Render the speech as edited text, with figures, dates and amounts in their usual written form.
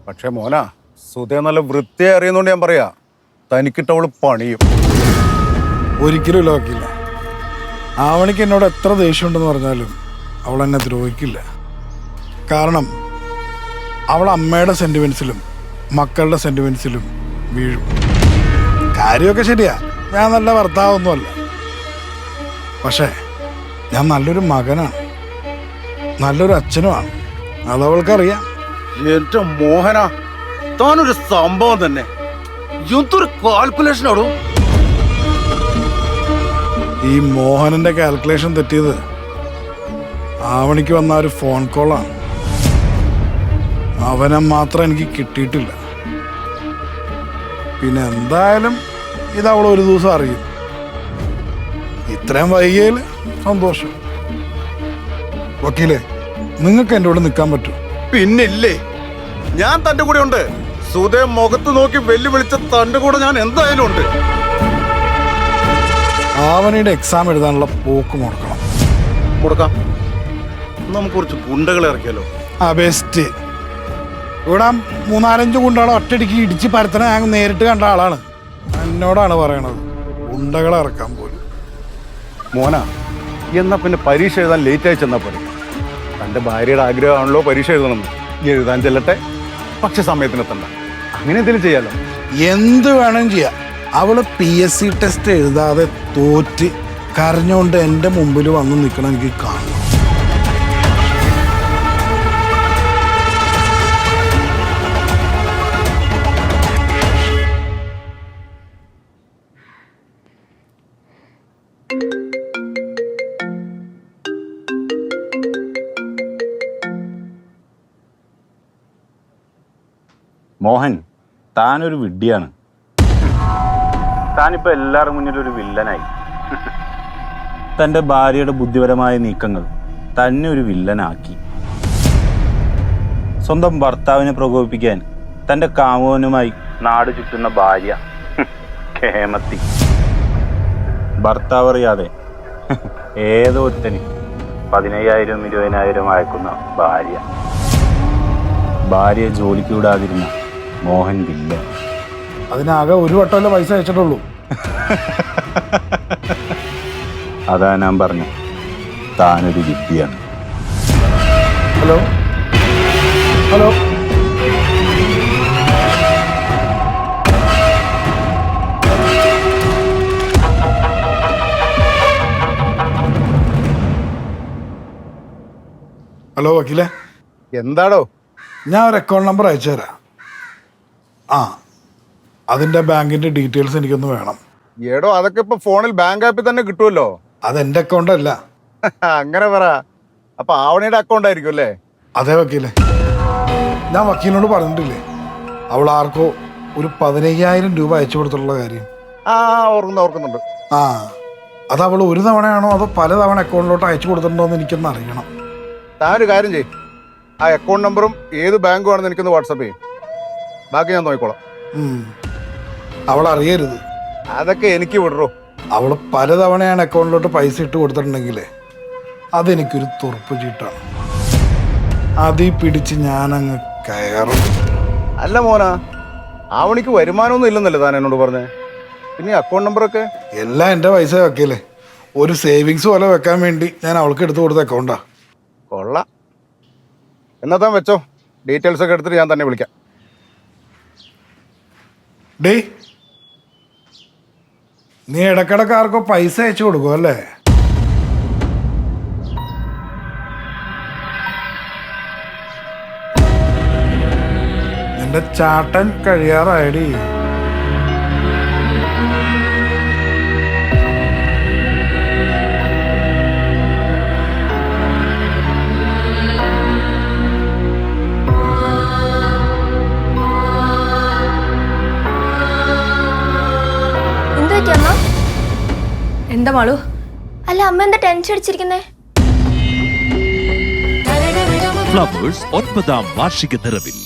പക്ഷെ മോനാ സുധേ നല്ല വൃത്തിയായി അറിയുന്നോണ്ട് ഞാൻ പറയാ തനിക്കിട്ടവള് പണിയും. ഒരിക്കലും ഇല്ല വക്കീല. ആവണിക്ക് എന്നോട് എത്ര ദേഷ്യമുണ്ടെന്ന് പറഞ്ഞാലും അവൾ എന്നെ ദ്രോഹിക്കില്ല. കാരണം അവൾ അമ്മയുടെ സെന്റിമെന്റ്സിലും മക്കളുടെ സെന്റിമെന്റ്സിലും വീഴും. കാര്യമൊക്കെ ശരിയാ, ഞാൻ നല്ല ഭർത്താവൊന്നുമല്ല. പക്ഷേ ഞാൻ നല്ലൊരു മകനാണ്, നല്ലൊരു അച്ഛനുമാണ്. അതവൾക്കറിയാം. എന്റെ മോഹന, താനൊരു സംഭവം തന്നെ. എന്തൊരു കാൽക്കുലേഷൻ ആടോ. ഈ മോഹനന്റെ കാൽക്കുലേഷൻ തെറ്റിയത് ആവണിക്ക് വന്ന ഒരു ഫോൺ കോളാണ്. അവനെ മാത്രം എനിക്ക് കിട്ടിയിട്ടില്ല. പിന്നെ എന്തായാലും ഇത് അവൾ ഒരു ദിവസം അറിയും. ഇത്രയും വൈകിയതിൽ സന്തോഷം. വക്കീലെ, നിങ്ങൾക്ക് എൻ്റെ കൂടെ നിൽക്കാൻ പറ്റും? പിന്നില്ലേ, ഞാൻ തന്റെ കൂടെ ഉണ്ട്. സുധേ മുഖത്ത് നോക്കി വെല്ലുവിളിച്ച തന്റെ കൂടെ ഞാൻ എന്തായാലും ഉണ്ട്. ആവണിയുടെ എക്സാം എഴുതാനുള്ള പോക്ക് മുടക്കണം. കൊടുക്കാം. നമുക്ക് കുറച്ച് ഗുണ്ടകളെ ഇറക്കിയാലോ? ബെസ്റ്റ്. ഇവിടെ 3-4 ഗുണ്ടകളെ ഒറ്റയടിക്ക് ഇടിച്ച് പരത്തണ ഞാൻ നേരിട്ട് കണ്ട ആളാണ്. എന്നോടാണ് പറയണത് ഗുണ്ടകളെ ഇറക്കാൻ പോലും. മോന, എന്നാ പിന്നെ പരീക്ഷ എഴുതാൻ ലേറ്റ് ആയി ചെന്നാ പോലെ. തന്റെ ഭാര്യയുടെ ആഗ്രഹമാണല്ലോ പരീക്ഷ എഴുതണം. എഴുതാൻ ചെല്ലട്ടെ, പക്ഷെ സമയത്തിനെത്തണ്ട. അങ്ങനെ എന്തെങ്കിലും ചെയ്യാലോ? എന്ത് വേണം ചെയ്യാം. അവള് PSC ടെസ്റ്റ് എഴുതാതെ തോറ്റ് കരഞ്ഞുകൊണ്ട് എൻ്റെ മുമ്പിൽ വന്ന് നിൽക്കണം, എനിക്ക് കാണണം. മോഹൻ, താനൊരു വിഡ്ഢിയാണ്. താനിപ്പോൾ എല്ലാവരുടെ മുന്നിലും ഒരു വില്ലനായി. തൻ്റെ ഭാര്യയുടെ ബുദ്ധിപരമായ നീക്കങ്ങൾ തന്നെ ഒരു വില്ലനാക്കി. സ്വന്തം ഭർത്താവിനെ പ്രകോപിപ്പിക്കാൻ തൻ്റെ കാമുകനുമായി നാട് ചുറ്റുന്ന ഭാര്യ കേമത്തി. ഭർത്താവ് അറിയാതെ ഏതോ ഒരുത്തന് 15,000-20,000 അയക്കുന്ന ഭാര്യയെ ജോലിക്ക് വിടാതിരുന്ന മോഹൻ വില്ല. അതിനാകെ ഒരു വട്ടമല്ലേ പൈസ അയച്ചിട്ടുള്ളൂ. അതാ ഞാൻ പറഞ്ഞു, താനൊരു വിദ്യയാണ്. ഹലോ ഹലോ ഹലോ വക്കീലെ, എന്താടോ? ഞാൻ ഒരു അക്കൗണ്ട് നമ്പർ അയച്ചു തരാം. അതിൻ്റെ ബാങ്കിൻ്റെ ഡീറ്റെയിൽസ് എനിക്കൊന്ന് വേണം. ഏടോ, അതൊക്കെ ഇപ്പൊ ഫോണിൽ ബാങ്ക് ആപ്പിൽ തന്നെ കിട്ടുമല്ലോ. അതെൻ്റെ അക്കൗണ്ട് അല്ല. അങ്ങനെ പറ. അപ്പൊ ആവണിയുടെ അക്കൗണ്ട് ആയിരിക്കും അല്ലേ? അതെ വക്കീലെ, ഞാൻ വക്കീലിനോട് പറഞ്ഞിട്ടില്ലേ അവൾ ആർക്കോ ഒരു 15,000 രൂപ അയച്ചു കൊടുത്തിട്ടുള്ള കാര്യം? ഓർക്കുന്നുണ്ട്. അത് അവൾ ഒരു തവണയാണോ അതോ പല തവണ അക്കൗണ്ടിലോട്ട് അയച്ചു കൊടുത്തിട്ടുണ്ടോ എന്ന് എനിക്കൊന്ന് അറിയണം. താൻ ഒരു കാര്യം ചെയ്യും, ആ അക്കൗണ്ട് നമ്പറും ഏത് ബാങ്കും ആണെന്ന് എനിക്കൊന്ന് വാട്സപ്പ് ചെയ്യും. ബാക്കി ഞാൻ നോക്കിക്കോളാം. അവൾ അറിയരുത്. അതൊക്കെ എനിക്ക് വിടറോ. അവൾ പലതവണയാണ് അക്കൗണ്ടിലോട്ട് പൈസ ഇട്ട് കൊടുത്തിട്ടുണ്ടെങ്കിൽ അതെനിക്കൊരു തുറപ്പ് ചീട്ടാണ്. അതിൽ പിടിച്ച് ഞാനങ്ങ് കയറും. അല്ല മോനാ, ആവണിക്ക് വരുമാനമൊന്നും ഇല്ലെന്നല്ലേ താൻ എന്നോട് പറഞ്ഞേ? പിന്നെ അക്കൗണ്ട് നമ്പറൊക്കെ എല്ലാം എൻ്റെ പൈസ വെക്കല്ലേ. ഒരു സേവിങ്സ് പോലെ വെക്കാൻ വേണ്ടി ഞാൻ അവൾക്ക് എടുത്തു കൊടുത്ത അക്കൗണ്ടാ. കൊള്ളാം. എന്നാ താൻ വെച്ചോ, ഡീറ്റെയിൽസ് ഒക്കെ എടുത്തിട്ട് ഞാൻ തന്നെ വിളിക്കാം. ഡേ, നീ ഇടക്കിടക്ക് ആർക്കോ പൈസ അയച്ചു കൊടുക്കും അല്ലേ? നിന്റെ ചാട്ടൻ കഴിയാറായടി. എന്താ മാളു? അല്ല, അമ്മ എന്താ ടെൻഷൻ അടിച്ചിരിക്കുന്നേ? ഫ്ലവേഴ്സ് 9ാം വാർഷിക നിറവിൽ